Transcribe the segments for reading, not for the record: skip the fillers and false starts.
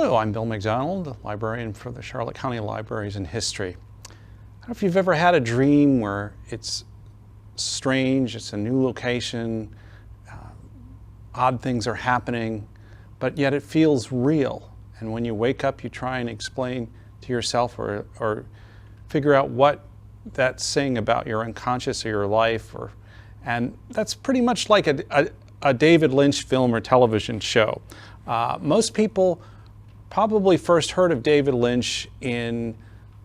Hello, I'm Bill McDonald, librarian for the Charlotte County Libraries and History. I don't know if you've ever had a dream where it's strange, it's a new location, odd things are happening, but yet it feels real. And when you wake up, you try and explain to yourself or figure out what that's saying about your unconscious or your life. And that's pretty much like a David Lynch film or television show. Most people probably first heard of David Lynch in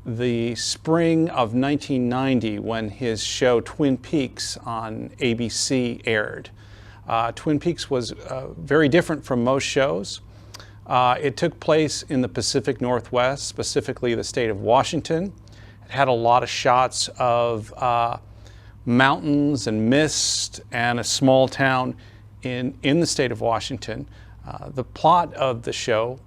the spring of 1990 when his show Twin Peaks on ABC aired. Twin Peaks was very different from most shows. It took place in the Pacific Northwest, specifically the state of Washington. It had a lot of shots of mountains and mist and a small town in the state of Washington. The plot of the show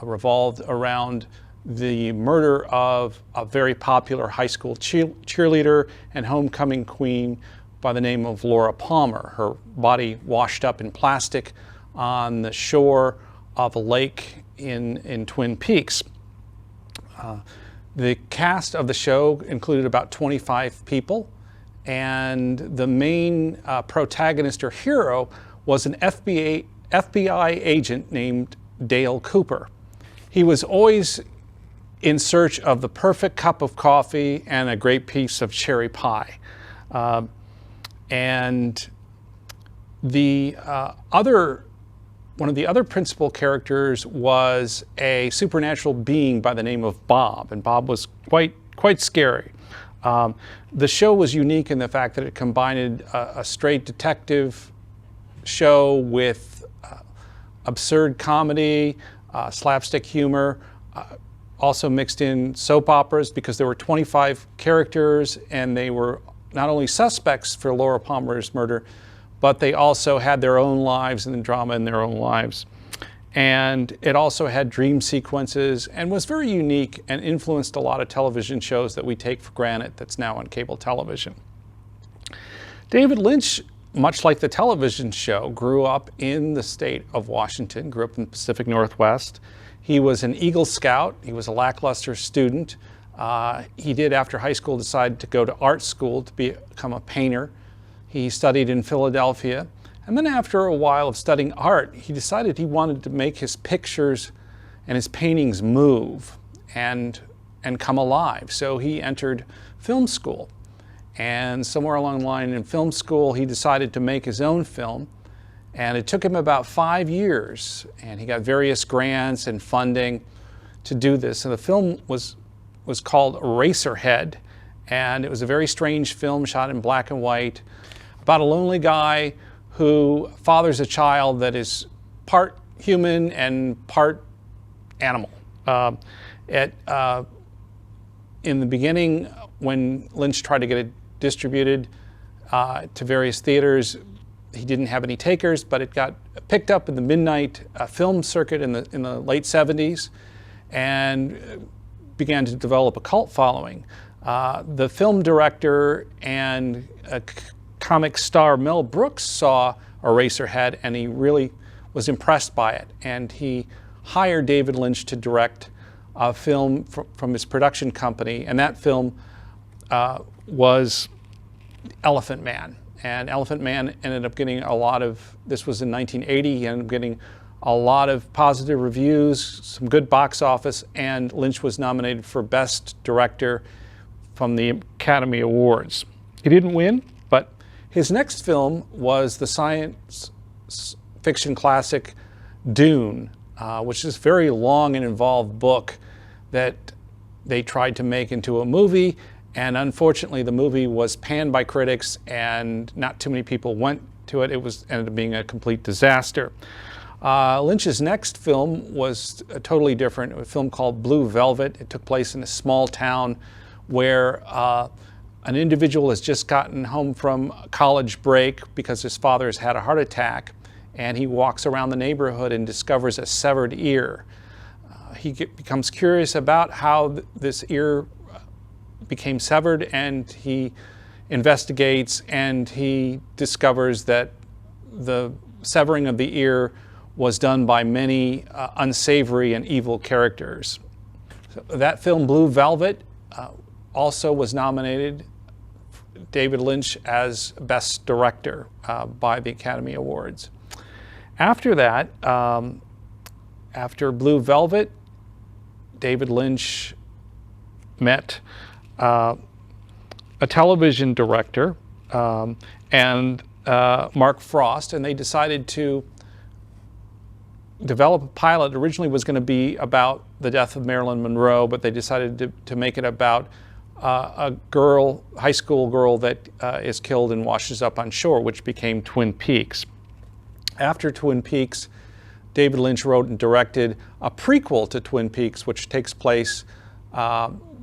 revolved around the murder of a very popular high school cheerleader and homecoming queen by the name of Laura Palmer. Her body washed up in plastic on the shore of a lake in Twin Peaks. The cast of the show included about 25 people, and the main protagonist or hero was an FBI agent named Dale Cooper. He was always in search of the perfect cup of coffee and a great piece of cherry pie. And the one of the other principal characters was a supernatural being by the name of Bob, and Bob was quite scary. The show was unique in the fact that it combined a straight detective show with absurd comedy, slapstick humor, also mixed in soap operas because there were 25 characters and they were not only suspects for Laura Palmer's murder, but they also had their own lives and the drama in their own lives. And it also had dream sequences and was very unique and influenced a lot of television shows that we take for granted that's now on cable television. David Lynch, much like the television show, grew up in the state of Washington, grew up in the Pacific Northwest. He was an Eagle Scout. He was a lackluster student. He did, after high school, decide to go to art school to become a painter. He studied in Philadelphia. And then after a while of studying art, he decided he wanted to make his pictures and his paintings move and come alive. So he entered film school. And somewhere along the line in film school, he decided to make his own film. And it took him about 5 years. And he got various grants and funding to do this. And the film was called Eraserhead. And it was a very strange film shot in black and white about a lonely guy who fathers a child that is part human and part animal. In the beginning, when Lynch tried to get it distributed to various theaters, he didn't have any takers, but it got picked up in the midnight film circuit in the late 70s and began to develop a cult following. The film director and comic star Mel Brooks saw Eraserhead and he really was impressed by it, and he hired David Lynch to direct a film from his production company, and that film was Elephant Man. And Elephant Man ended up getting a lot of, this was in 1980, he ended up getting a lot of positive reviews, some good box office, and Lynch was nominated for Best Director from the Academy Awards. He didn't win, but his next film was the science fiction classic Dune, which is a very long and involved book that they tried to make into a movie, and unfortunately the movie was panned by critics and not too many people went to it. It ended up being a complete disaster. Lynch's next film was totally different. A film called Blue Velvet. It took place in a small town where an individual has just gotten home from college break because his father has had a heart attack, and he walks around the neighborhood and discovers a severed ear. He becomes curious about how this ear became severed, and he investigates, and he discovers that the severing of the ear was done by many unsavory and evil characters. So that film, Blue Velvet, also was nominated David Lynch as Best Director by the Academy Awards. After that, after Blue Velvet, David Lynch met a television director and Mark Frost, and they decided to develop a pilot. Originally was going to be about the death of Marilyn Monroe, but they decided to make it about a girl, high school girl, that is killed and washes up on shore, which became Twin Peaks. After Twin Peaks, David Lynch wrote and directed a prequel to Twin Peaks, which takes place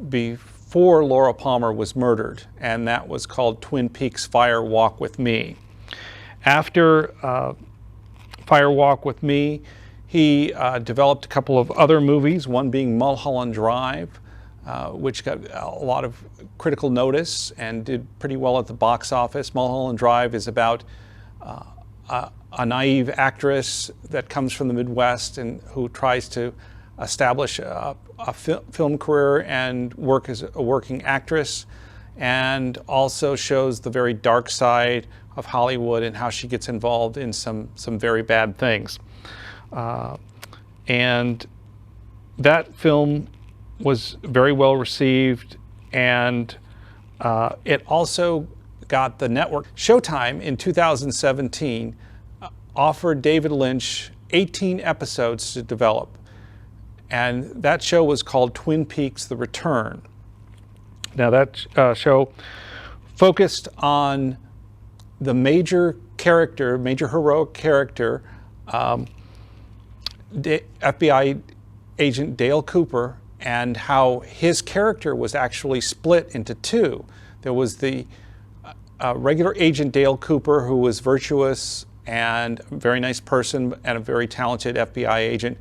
before Laura Palmer was murdered, and that was called Twin Peaks Fire Walk with Me. After Fire Walk with Me, he developed a couple of other movies, one being Mulholland Drive, which got a lot of critical notice and did pretty well at the box office. Mulholland Drive is about a naive actress that comes from the Midwest and who tries to establish a film career and work as a working actress, and also shows the very dark side of Hollywood and how she gets involved in some very bad things. And that film was very well received, and it also got the network. Showtime in 2017 offered David Lynch 18 episodes to develop, and that show was called Twin Peaks: The Return. Now that show focused on the major heroic character, FBI agent Dale Cooper, and how his character was actually split into two. There was the regular agent Dale Cooper, who was virtuous and a very nice person and a very talented FBI agent,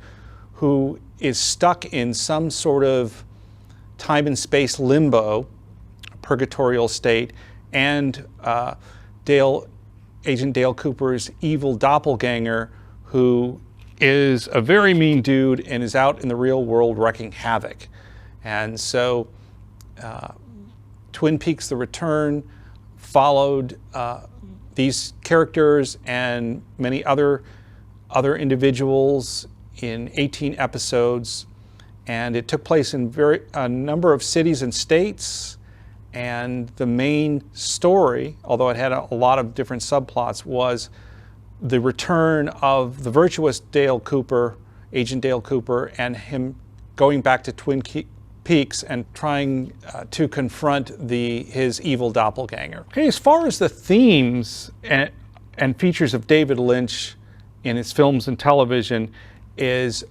who is stuck in some sort of time and space limbo, purgatorial state, and Agent Dale Cooper's evil doppelganger, who is a very mean dude and is out in the real world wreaking havoc. And so Twin Peaks: The Return followed these characters and many other individuals in 18 episodes, and it took place in a number of cities and states. And the main story, although it had a lot of different subplots, was the return of the virtuous Dale Cooper, Agent Dale Cooper, and him going back to Twin Peaks and trying to confront his evil doppelganger. Okay, as far as the themes and features of David Lynch in his films and television, is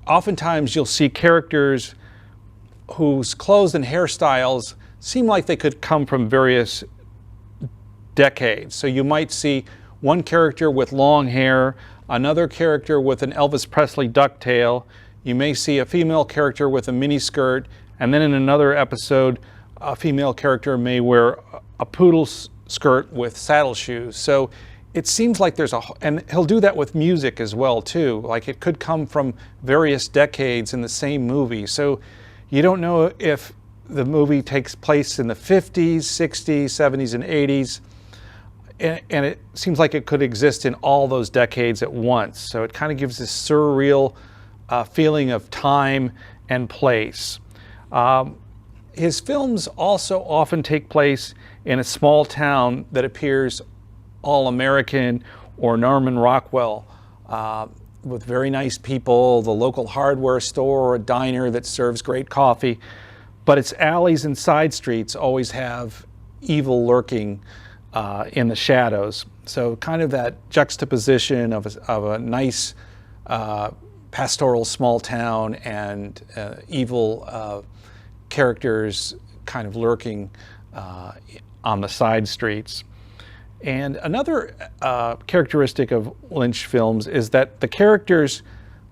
oftentimes you'll see characters whose clothes and hairstyles seem like they could come from various decades. So you might see one character with long hair, another character with an Elvis Presley ducktail. You may see a female character with a miniskirt, and then in another episode, a female character may wear a poodle skirt with saddle shoes. So it seems like and he'll do that with music as well too. Like it could come from various decades in the same movie. So you don't know if the movie takes place in the 50s, 60s, 70s, and 80s. And it seems like it could exist in all those decades at once. So it kind of gives this surreal feeling of time and place. His films also often take place in a small town that appears all-American or Norman Rockwell, with very nice people, the local hardware store or a diner that serves great coffee. But its alleys and side streets always have evil lurking in the shadows. So kind of that juxtaposition of a nice pastoral small town and evil characters kind of lurking on the side streets. And another characteristic of Lynch films is that the characters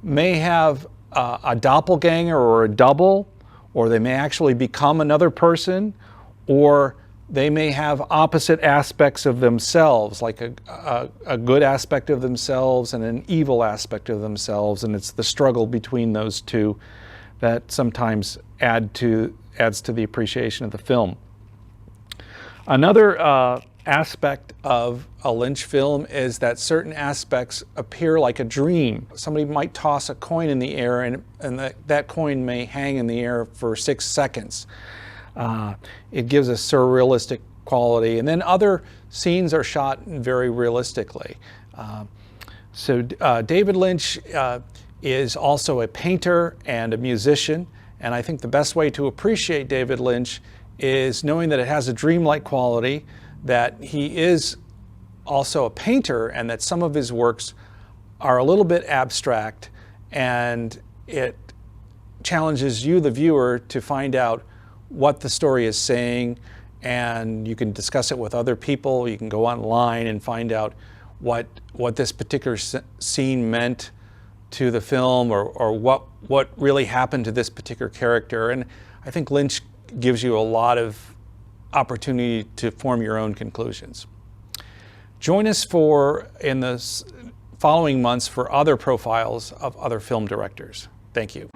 may have a doppelganger or a double, or they may actually become another person, or They may have opposite aspects of themselves, like a good aspect of themselves and an evil aspect of themselves, and it's the struggle between those two that sometimes adds to the appreciation of the film. Another aspect of a Lynch film is that certain aspects appear like a dream. Somebody might toss a coin in the air, and that coin may hang in the air for 6 seconds. It gives a surrealistic quality, and then other scenes are shot very realistically. David Lynch is also a painter and a musician, and I think the best way to appreciate David Lynch is knowing that it has a dreamlike quality, that he is also a painter, and that some of his works are a little bit abstract, and it challenges you, the viewer, to find out what the story is saying, and you can discuss it with other people. You can go online and find out what this particular scene meant to the film, or what really happened to this particular character. And I think Lynch gives you a lot of opportunity to form your own conclusions. Join us in the following months for other profiles of other film directors. Thank you.